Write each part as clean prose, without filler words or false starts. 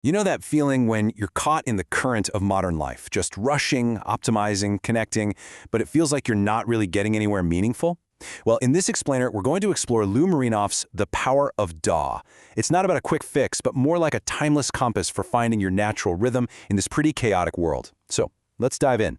You know that feeling when you're caught in the current of modern life, just rushing, optimizing, connecting, but it feels like you're not really getting anywhere meaningful? Well, in this explainer, we're going to explore Lou Marinoff's The Power of Dao. It's not about a quick fix, but more like a timeless compass for finding your natural rhythm in this pretty chaotic world. So, let's dive in.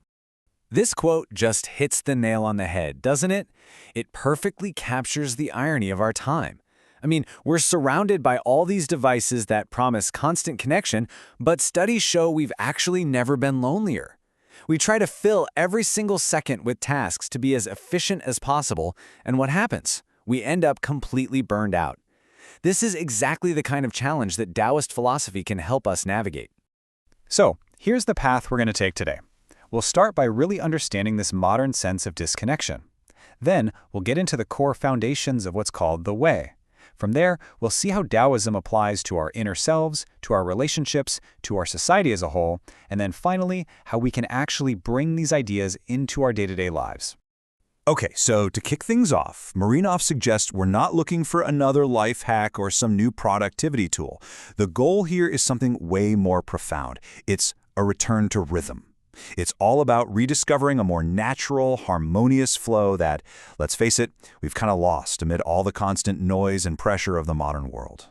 This quote just hits the nail on the head, doesn't it? It perfectly captures the irony of our time. I mean, we're surrounded by all these devices that promise constant connection, but studies show we've actually never been lonelier. We try to fill every single second with tasks to be as efficient as possible, and what happens? We end up completely burned out. This is exactly the kind of challenge that Taoist philosophy can help us navigate. So, here's the path we're going to take today. We'll start by really understanding this modern sense of disconnection. Then, we'll get into the core foundations of what's called the way. From there, we'll see how Taoism applies to our inner selves, to our relationships, to our society as a whole, and then finally, how we can actually bring these ideas into our day-to-day lives. Okay, so to kick things off, Marinoff suggests we're not looking for another life hack or some new productivity tool. The goal here is something way more profound. It's a return to rhythm. It's all about rediscovering a more natural, harmonious flow that, let's face it, we've kind of lost amid all the constant noise and pressure of the modern world.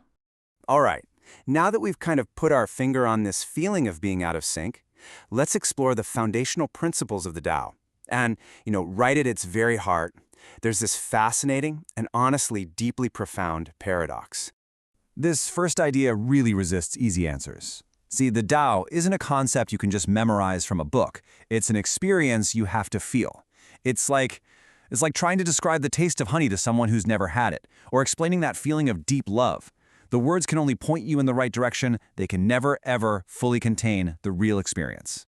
All right, now that we've kind of put our finger on this feeling of being out of sync, let's explore the foundational principles of the Tao. And, right at its very heart, there's this fascinating and honestly deeply profound paradox. This first idea really resists easy answers. See, the Tao isn't a concept you can just memorize from a book. It's an experience you have to feel. It's like trying to describe the taste of honey to someone who's never had it, or explaining that feeling of deep love. The words can only point you in the right direction. They can never, ever fully contain the real experience.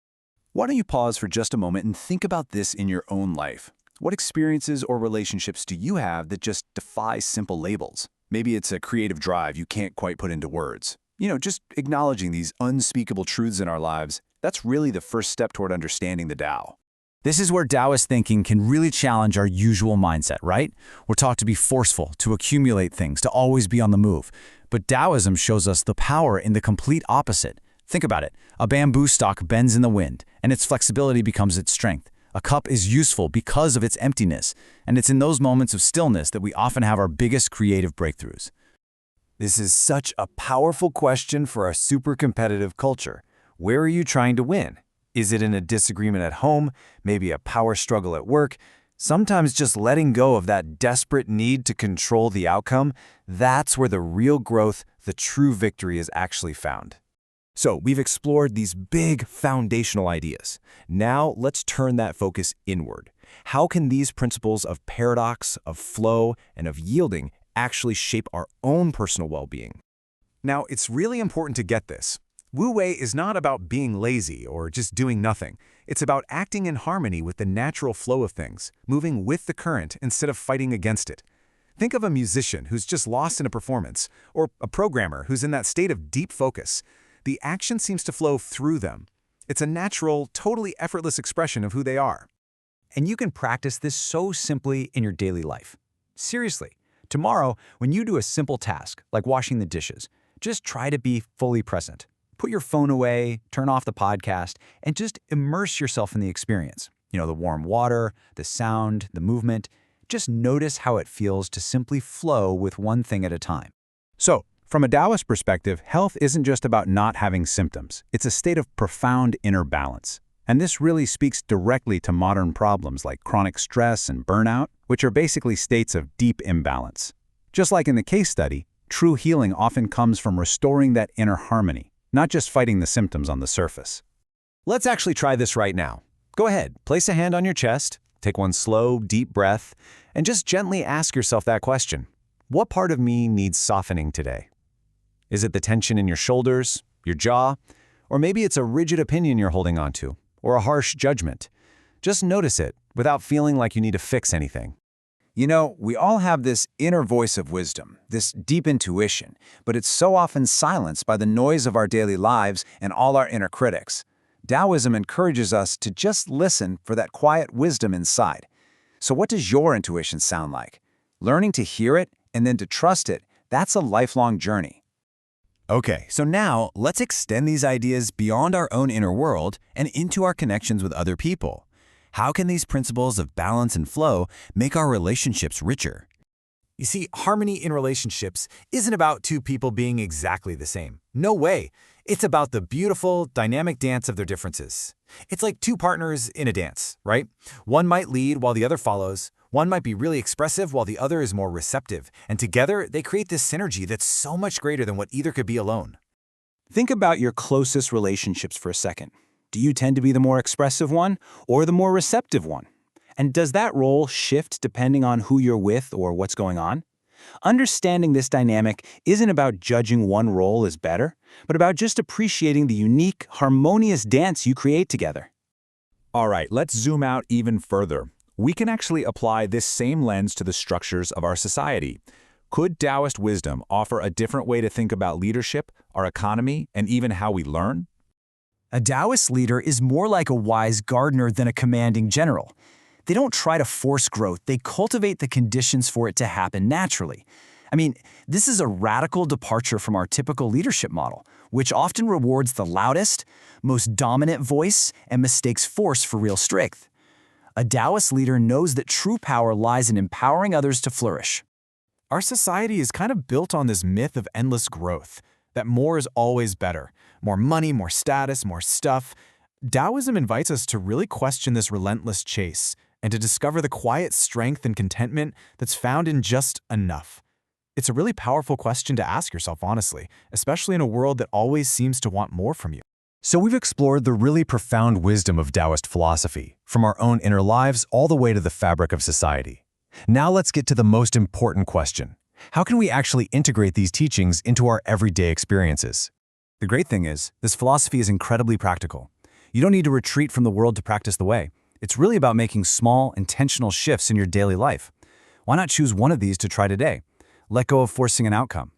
Why don't you pause for just a moment and think about this in your own life? What experiences or relationships do you have that just defy simple labels? Maybe it's a creative drive you can't quite put into words. Just acknowledging these unspeakable truths in our lives, that's really the first step toward understanding the Tao. This is where Taoist thinking can really challenge our usual mindset, right? We're taught to be forceful, to accumulate things, to always be on the move. But Taoism shows us the power in the complete opposite. Think about it. A bamboo stalk bends in the wind, and its flexibility becomes its strength. A cup is useful because of its emptiness, and it's in those moments of stillness that we often have our biggest creative breakthroughs. This is such a powerful question for our super competitive culture. Where are you trying to win? Is it in a disagreement at home, maybe a power struggle at work? Sometimes just letting go of that desperate need to control the outcome, that's where the real growth, the true victory is actually found. So we've explored these big foundational ideas. Now let's turn that focus inward. How can these principles of paradox, of flow, and of yielding actually shape our own personal well-being? Now, it's really important to get this. Wu Wei is not about being lazy or just doing nothing. It's about acting in harmony with the natural flow of things, moving with the current instead of fighting against it. Think of a musician who's just lost in a performance, or a programmer who's in that state of deep focus. The action seems to flow through them. It's a natural, totally effortless expression of who they are. And you can practice this so simply in your daily life. Seriously, tomorrow, when you do a simple task, like washing the dishes, just try to be fully present. Put your phone away, turn off the podcast, and just immerse yourself in the experience. The warm water, the sound, the movement. Just notice how it feels to simply flow with one thing at a time. So, from a Taoist perspective, health isn't just about not having symptoms. It's a state of profound inner balance. And this really speaks directly to modern problems like chronic stress and burnout, which are basically states of deep imbalance. Just like in the case study, true healing often comes from restoring that inner harmony, not just fighting the symptoms on the surface. Let's actually try this right now. Go ahead, place a hand on your chest, take one slow, deep breath, and just gently ask yourself that question. What part of me needs softening today? Is it the tension in your shoulders, your jaw, or maybe it's a rigid opinion you're holding on to, or a harsh judgment? Just notice it without feeling like you need to fix anything. We all have this inner voice of wisdom, this deep intuition, but it's so often silenced by the noise of our daily lives and all our inner critics. Taoism encourages us to just listen for that quiet wisdom inside. So what does your intuition sound like? Learning to hear it and then to trust it, that's a lifelong journey. Okay, so now let's extend these ideas beyond our own inner world and into our connections with other people. How can these principles of balance and flow make our relationships richer? You see, harmony in relationships isn't about two people being exactly the same. No way. It's about the beautiful, dynamic dance of their differences. It's like two partners in a dance, right? One might lead while the other follows. One might be really expressive while the other is more receptive. And together, they create this synergy that's so much greater than what either could be alone. Think about your closest relationships for a second. Do you tend to be the more expressive one or the more receptive one? And does that role shift depending on who you're with or what's going on? Understanding this dynamic isn't about judging one role as better, but about just appreciating the unique, harmonious dance you create together. All right, let's zoom out even further. We can actually apply this same lens to the structures of our society. Could Taoist wisdom offer a different way to think about leadership, our economy, and even how we learn? A Taoist leader is more like a wise gardener than a commanding general. They don't try to force growth, they cultivate the conditions for it to happen naturally. I mean, this is a radical departure from our typical leadership model, which often rewards the loudest, most dominant voice and mistakes force for real strength. A Taoist leader knows that true power lies in empowering others to flourish. Our society is kind of built on this myth of endless growth, that more is always better. More money, more status, more stuff. Daoism invites us to really question this relentless chase and to discover the quiet strength and contentment that's found in just enough. It's a really powerful question to ask yourself, honestly, especially in a world that always seems to want more from you. So we've explored the really profound wisdom of Taoist philosophy, from our own inner lives all the way to the fabric of society. Now let's get to the most important question. How can we actually integrate these teachings into our everyday experiences? The great thing is, this philosophy is incredibly practical. You don't need to retreat from the world to practice the way. It's really about making small, intentional shifts in your daily life. Why not choose one of these to try today? Let go of forcing an outcome.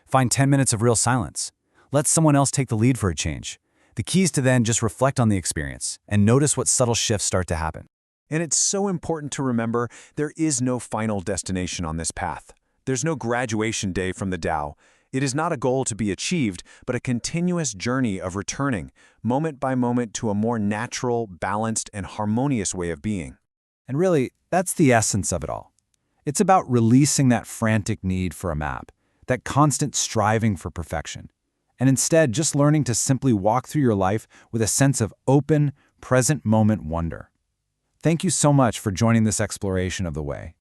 Find 10 minutes of real silence. Let someone else take the lead for a change. The key is to then just reflect on the experience and notice what subtle shifts start to happen. And it's so important to remember there is no final destination on this path. There's no graduation day from the Tao. It is not a goal to be achieved, but a continuous journey of returning, moment by moment, to a more natural, balanced, and harmonious way of being. And really, that's the essence of it all. It's about releasing that frantic need for a map, that constant striving for perfection, and instead just learning to simply walk through your life with a sense of open, present moment wonder. Thank you so much for joining this exploration of the way.